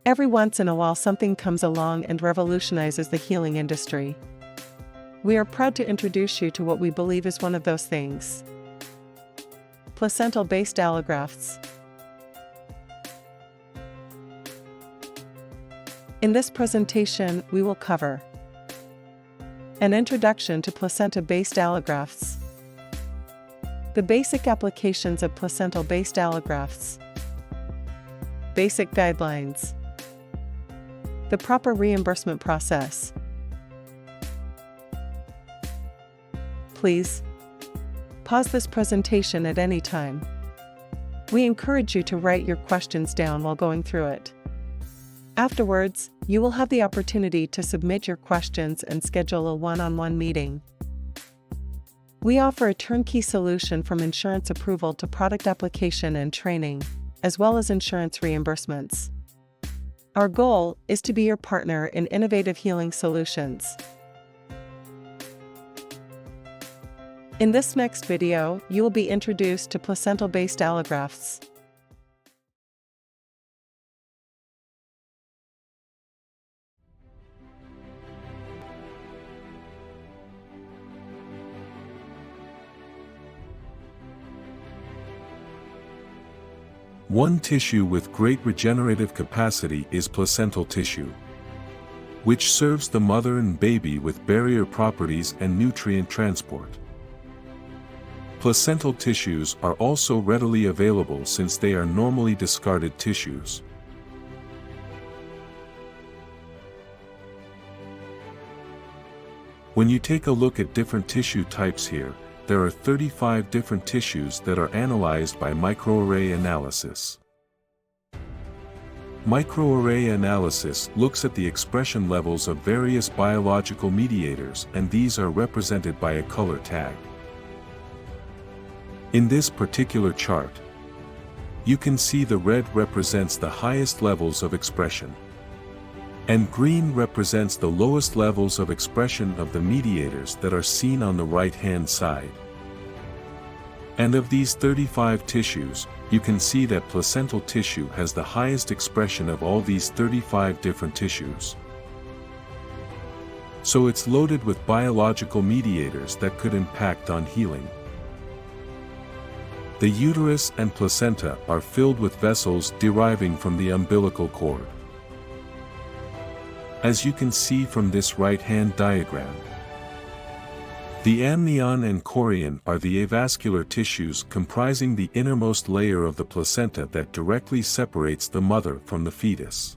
Every once in a while something comes along and revolutionizes the healing industry. We are proud to introduce you to what we believe is one of those things. Placental Based Allografts. In this presentation, we will cover an introduction to placenta-based allografts, the basic applications of placental-based allografts, basic guidelines, the proper reimbursement process. Please pause this presentation at any time. We encourage you to write your questions down while going through it. Afterwards, you will have the opportunity to submit your questions and schedule a one-on-one meeting. We offer a turnkey solution from insurance approval to product application and training, as well as insurance reimbursements. Our goal is to be your partner in innovative healing solutions. In this next video, you will be introduced to placental-based allografts. One tissue with great regenerative capacity is placental tissue, which serves the mother and baby with barrier properties and nutrient transport. Placental tissues are also readily available since they are normally discarded tissues. When you take a look at different tissue types here, there are 35 different tissues that are analyzed by microarray analysis. Microarray analysis looks at the expression levels of various biological mediators, and these are represented by a color tag. In this particular chart, you can see the red represents the highest levels of expression, and green represents the lowest levels of expression of the mediators that are seen on the right-hand side. And of these 35 tissues, you can see that placental tissue has the highest expression of all these 35 different tissues. So it's loaded with biological mediators that could impact on healing. The uterus and placenta are filled with vessels deriving from the umbilical cord. As you can see from this right-hand diagram, the amnion and chorion are the avascular tissues comprising the innermost layer of the placenta that directly separates the mother from the fetus.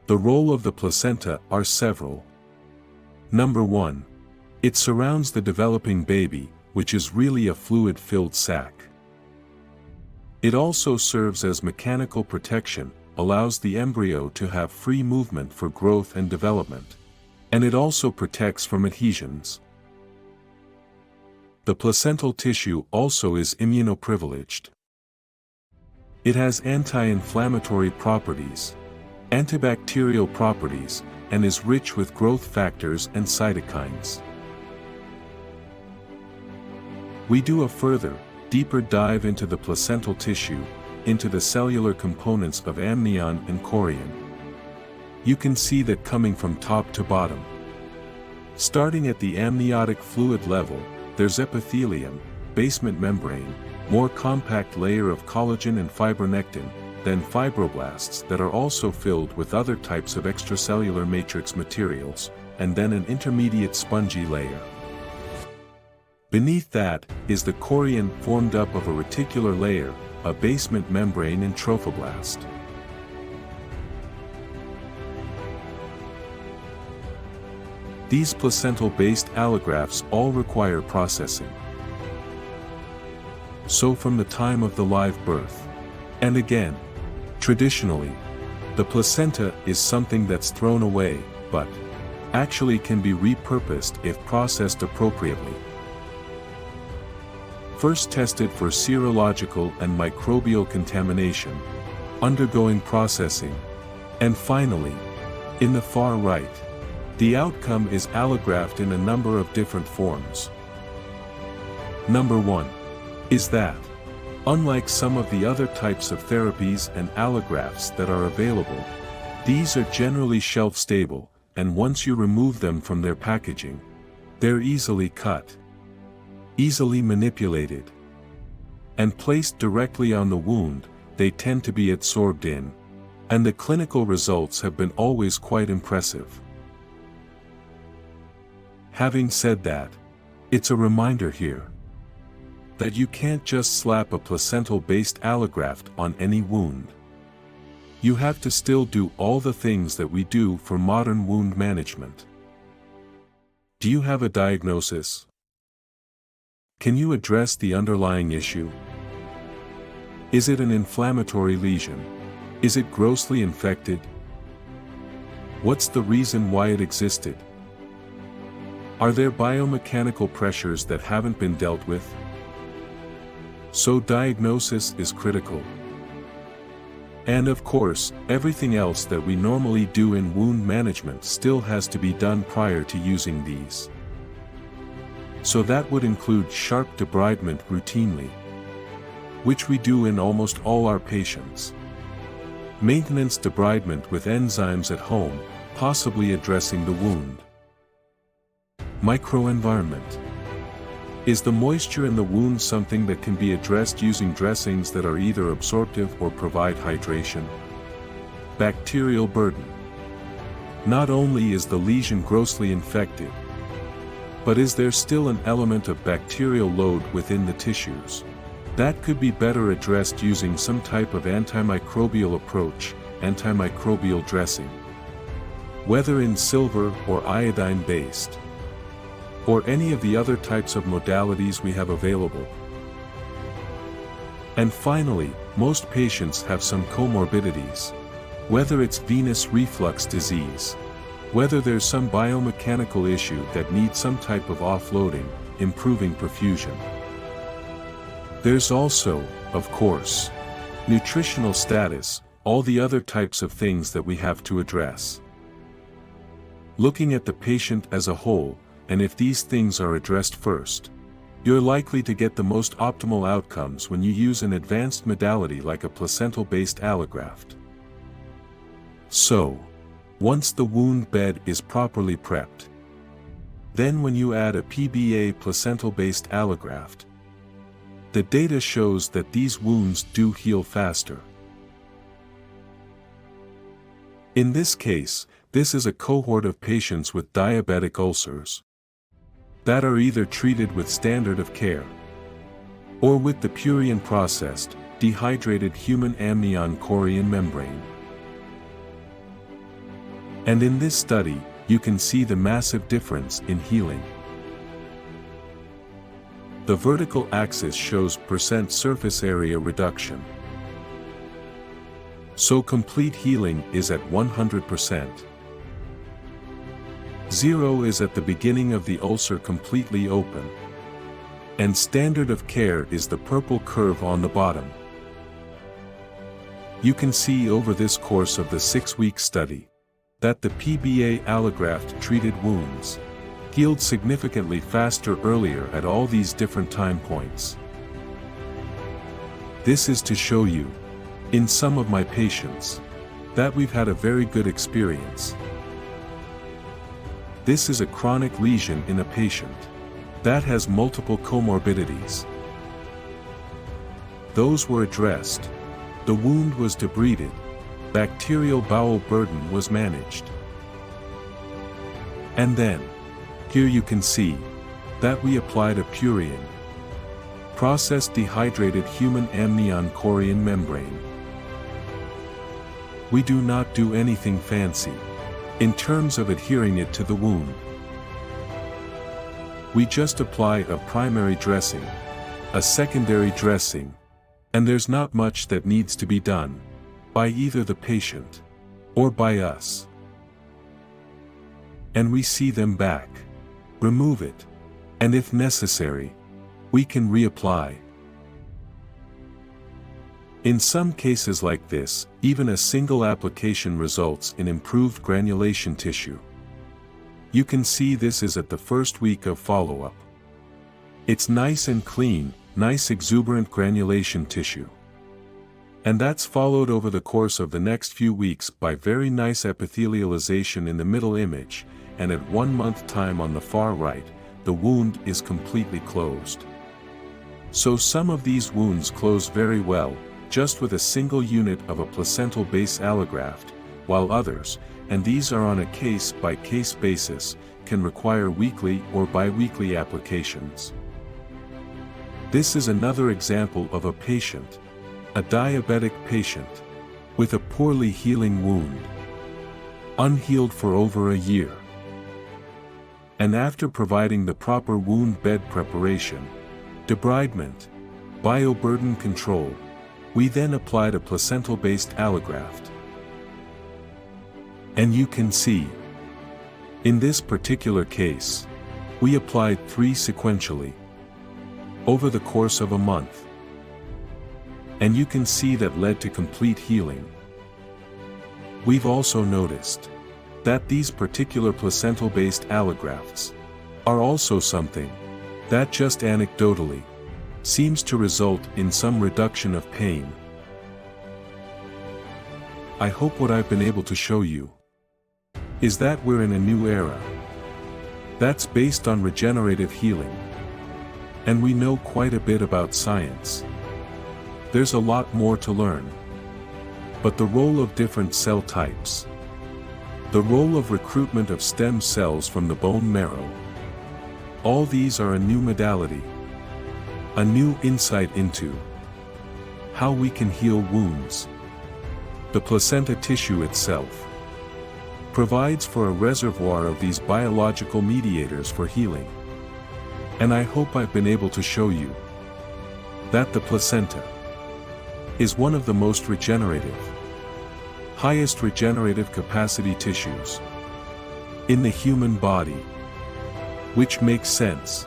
The role of the placenta are several. Number 1. It surrounds the developing baby, which is really a fluid-filled sac. It also serves as mechanical protection, allows the embryo to have free movement for growth and development, and it also protects from adhesions. The placental tissue also is immunoprivileged. It has anti-inflammatory properties, antibacterial properties, and is rich with growth factors and cytokines. We do a further, deeper dive into the placental tissue, into the cellular components of amnion and chorion. You can see that coming from top to bottom. Starting at the amniotic fluid level, there's epithelium, basement membrane, more compact layer of collagen and fibronectin, then fibroblasts that are also filled with other types of extracellular matrix materials, and then an intermediate spongy layer. Beneath that is the chorion, formed up of a reticular layer, a basement membrane and trophoblast. These placental-based allografts all require processing. So from the time of the live birth, and again, traditionally, the placenta is something that's thrown away, but actually can be repurposed if processed appropriately. First tested for serological and microbial contamination, undergoing processing, and finally, in the far right, the outcome is allograft in a number of different forms. Number 1 is that Unlike some of the other types of therapies and allografts that are available, these are generally shelf-stable, and once you remove them from their packaging, they're easily cut, easily manipulated, and placed directly on the wound. They tend to be absorbed in, and the clinical results have been always quite impressive. Having said that, it's a reminder here that you can't just slap a placental-based allograft on any wound. You have to still do all the things that we do for modern wound management. Do you have a diagnosis? Can you address the underlying issue? Is it an inflammatory lesion? Is it grossly infected? What's the reason why it existed? Are there biomechanical pressures that haven't been dealt with? So diagnosis is critical. And of course, everything else that we normally do in wound management still has to be done prior to using these. So that would include sharp debridement routinely, which we do in almost all our patients. Maintenance debridement with enzymes at home, possibly addressing the wound. Microenvironment. Is the moisture in the wound something that can be addressed using dressings that are either absorptive or provide hydration? Bacterial burden. Not only is the lesion grossly infected, but is there still an element of bacterial load within the tissues? That could be better addressed using some type of antimicrobial approach, antimicrobial dressing. Whether in silver or iodine-based, or any of the other types of modalities we have available. And finally, most patients have some comorbidities. Whether it's venous reflux disease, whether there's some biomechanical issue that needs some type of offloading, improving perfusion. There's also, of course, nutritional status, all the other types of things that we have to address. Looking at the patient as a whole, and if these things are addressed first, you're likely to get the most optimal outcomes when you use an advanced modality like a placental-based allograft. So, once the wound bed is properly prepped, then when you add a PBA placental-based allograft, the data shows that these wounds do heal faster. In this case, this is a cohort of patients with diabetic ulcers that are either treated with standard of care or with the Purion processed, dehydrated human amnion chorion membrane. And in this study, you can see the massive difference in healing. The vertical axis shows % surface area reduction. So complete healing is at 100%. 0 is at the beginning of the ulcer completely open. And standard of care is the purple curve on the bottom. You can see over this course of the 6-week study that the PBA allograft treated wounds healed significantly faster earlier at all these different time points. This is to show you, in some of my patients, that we've had a very good experience. This is a chronic lesion in a patient that has multiple comorbidities. Those were addressed. The wound was debrided. Bacterial bowel burden was managed. And then, here you can see that we applied a Purion processed dehydrated human amnion chorion membrane. We do not do anything fancy in terms of adhering it to the wound. We just apply a primary dressing, a secondary dressing, and there's not much that needs to be done by either the patient or by us. And we see them back, remove it, and if necessary, we can reapply. In some cases like this, even a single application results in improved granulation tissue. You can see this is at the first week of follow-up. It's nice and clean, nice exuberant granulation tissue. And that's followed over the course of the next few weeks by very nice epithelialization in the middle image, and at 1 month time on the far right, the wound is completely closed. So some of these wounds close very well, just with a single unit of a placental based allograft, while others, and these are on a case-by-case basis, can require weekly or bi-weekly applications. This is another example of a patient, a diabetic patient, with a poorly healing wound, unhealed for over a year. And after providing the proper wound bed preparation, debridement, bioburden control, we then applied a placental-based allograft. And you can see, in this particular case, we applied 3 sequentially, over the course of a month. And you can see that led to complete healing. We've also noticed that these particular placental-based allografts are also something that just anecdotally seems to result in some reduction of pain. I hope what I've been able to show you is that we're in a new era that's based on regenerative healing. And we know quite a bit about science. There's a lot more to learn. But the role of different cell types, the role of recruitment of stem cells from the bone marrow, all these are a new modality, a new insight into how we can heal wounds. The placenta tissue itself provides for a reservoir of these biological mediators for healing. And I hope I've been able to show you that the placenta is one of the most regenerative, highest regenerative capacity tissues in the human body, which makes sense,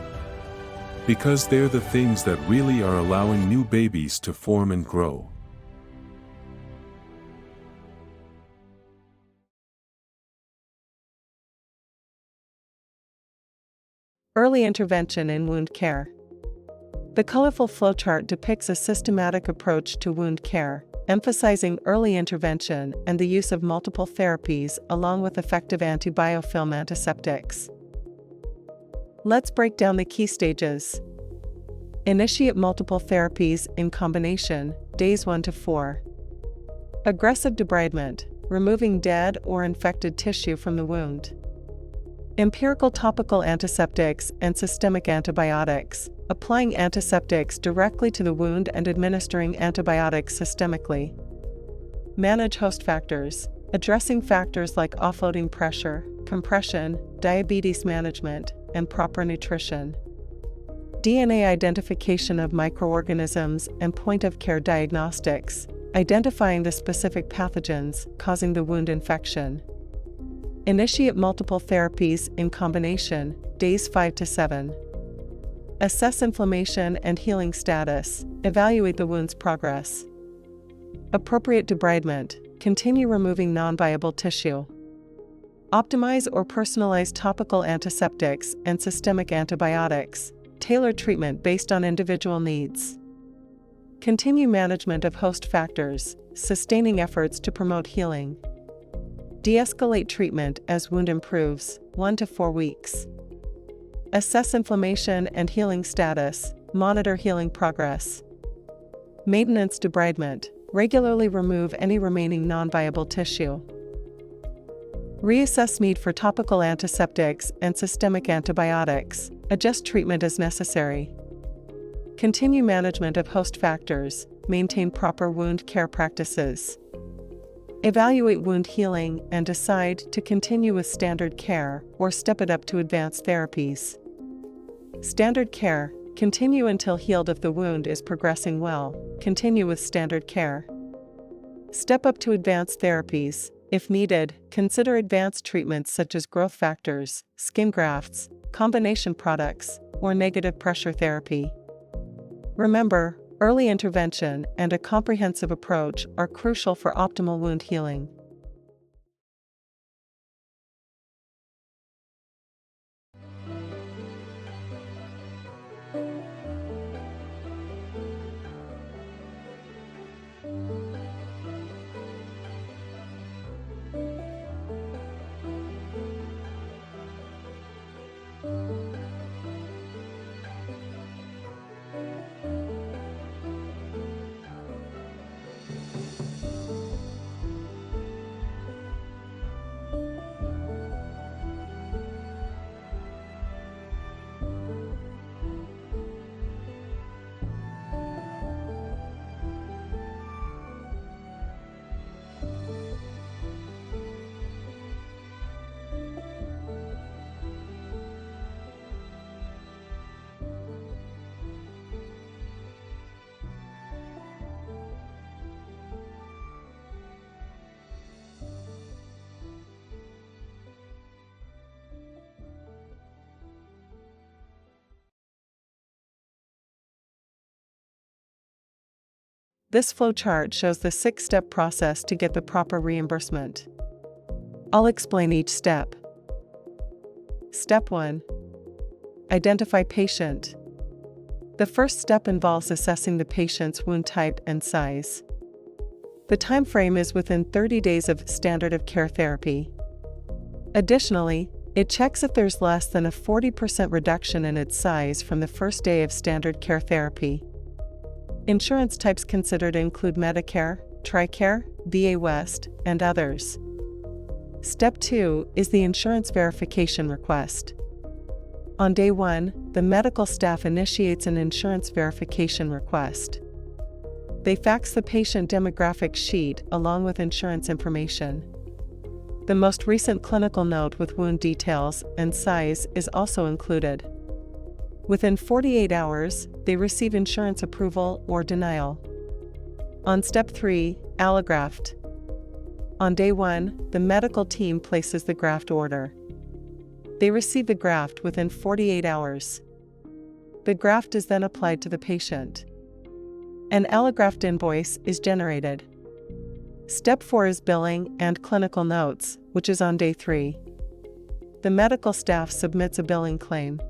because they're the things that really are allowing new babies to form and grow. Early intervention in wound care. The colorful flowchart depicts a systematic approach to wound care, emphasizing early intervention and the use of multiple therapies along with effective antibiofilm antiseptics. Let's break down the key stages. Initiate multiple therapies in combination, days 1 to 4. Aggressive debridement, removing dead or infected tissue from the wound. Empirical topical antiseptics and systemic antibiotics, applying antiseptics directly to the wound and administering antibiotics systemically. Manage host factors, addressing factors like offloading pressure, compression, diabetes management, and proper nutrition. DNA identification of microorganisms and point-of-care diagnostics, identifying the specific pathogens causing the wound infection. Initiate multiple therapies in combination, days 5 to 7. Assess inflammation and healing status, evaluate the wound's progress. Appropriate debridement, continue removing non-viable tissue. Optimize or personalize topical antiseptics and systemic antibiotics, tailor treatment based on individual needs. Continue management of host factors, sustaining efforts to promote healing. De-escalate treatment as wound improves, 1 to 4 weeks. Assess inflammation and healing status, monitor healing progress. Maintenance debridement, regularly remove any remaining non-viable tissue. Reassess need for topical antiseptics and systemic antibiotics, adjust treatment as necessary. Continue management of host factors, maintain proper wound care practices. Evaluate wound healing and decide to continue with standard care or step it up to advanced therapies. Standard care, continue until healed if the wound is progressing well, continue with standard care. Step up to advanced therapies, if needed, consider advanced treatments such as growth factors, skin grafts, combination products, or negative pressure therapy. Remember, early intervention and a comprehensive approach are crucial for optimal wound healing. This flowchart shows the 6-step process to get the proper reimbursement. I'll explain each step. Step 1. Identify patient. The first step involves assessing the patient's wound type and size. The time frame is within 30 days of standard of care therapy. Additionally, it checks if there's less than a 40% reduction in its size from the first day of standard care therapy. Insurance types considered include Medicare, TRICARE, VA West, and others. Step 2 is the insurance verification request. On day 1, the medical staff initiates an insurance verification request. They fax the patient demographic sheet along with insurance information. The most recent clinical note with wound details and size is also included. Within 48 hours, they receive insurance approval or denial. On step 3, allograft. On day 1, the medical team places the graft order. They receive the graft within 48 hours. The graft is then applied to the patient. An allograft invoice is generated. Step 4 is billing and clinical notes, which is on day 3. The medical staff submits a billing claim.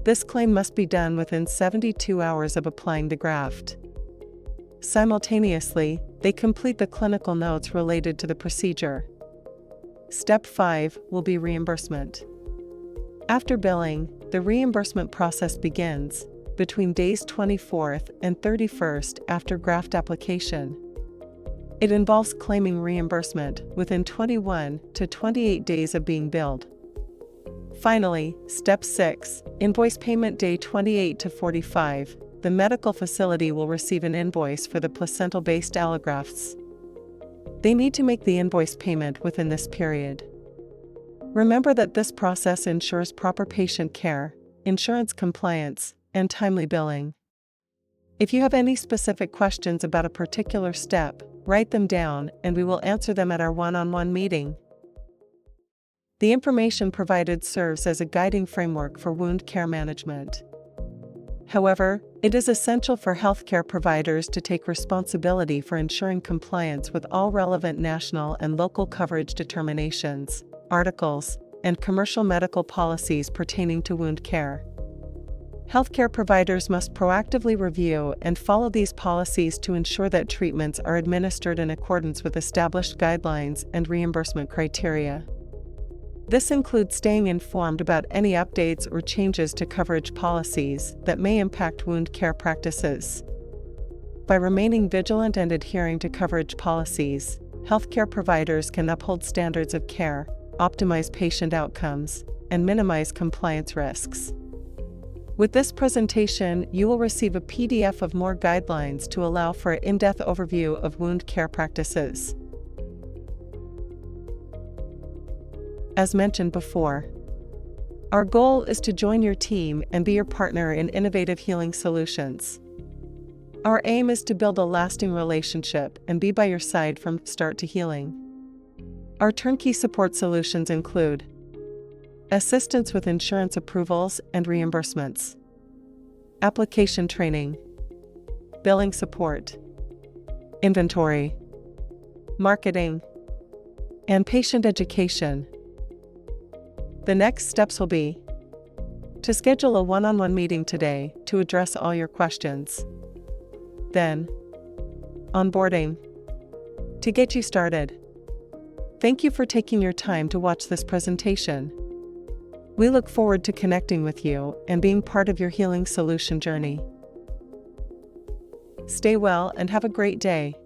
This claim must be done within 72 hours of applying the graft. Simultaneously, they complete the clinical notes related to the procedure. Step 5 will be reimbursement. After billing, the reimbursement process begins between days 24th and 31st after graft application. It involves claiming reimbursement within 21 to 28 days of being billed. Finally, step 6, invoice payment day 28 to 45. The medical facility will receive an invoice for the placental based allografts. They need to make the invoice payment within this period. Remember that this process ensures proper patient care, insurance compliance, and timely billing. If you have any specific questions about a particular step, write them down and we will answer them at our one-on-one meeting. The information provided serves as a guiding framework for wound care management. However, it is essential for healthcare providers to take responsibility for ensuring compliance with all relevant national and local coverage determinations, articles, and commercial medical policies pertaining to wound care. Healthcare providers must proactively review and follow these policies to ensure that treatments are administered in accordance with established guidelines and reimbursement criteria. This includes staying informed about any updates or changes to coverage policies that may impact wound care practices. By remaining vigilant and adhering to coverage policies, healthcare providers can uphold standards of care, optimize patient outcomes, and minimize compliance risks. With this presentation, you will receive a PDF of more guidelines to allow for an in-depth overview of wound care practices. As mentioned before, our goal is to join your team and be your partner in innovative healing solutions. Our aim is to build a lasting relationship and be by your side from start to healing. Our turnkey support solutions include assistance with insurance approvals and reimbursements, application training, billing support, inventory, marketing, and patient education. The next steps will be to schedule a one-on-one meeting today to address all your questions. Then, onboarding to get you started. Thank you for taking your time to watch this presentation. We look forward to connecting with you and being part of your healing solution journey. Stay well and have a great day.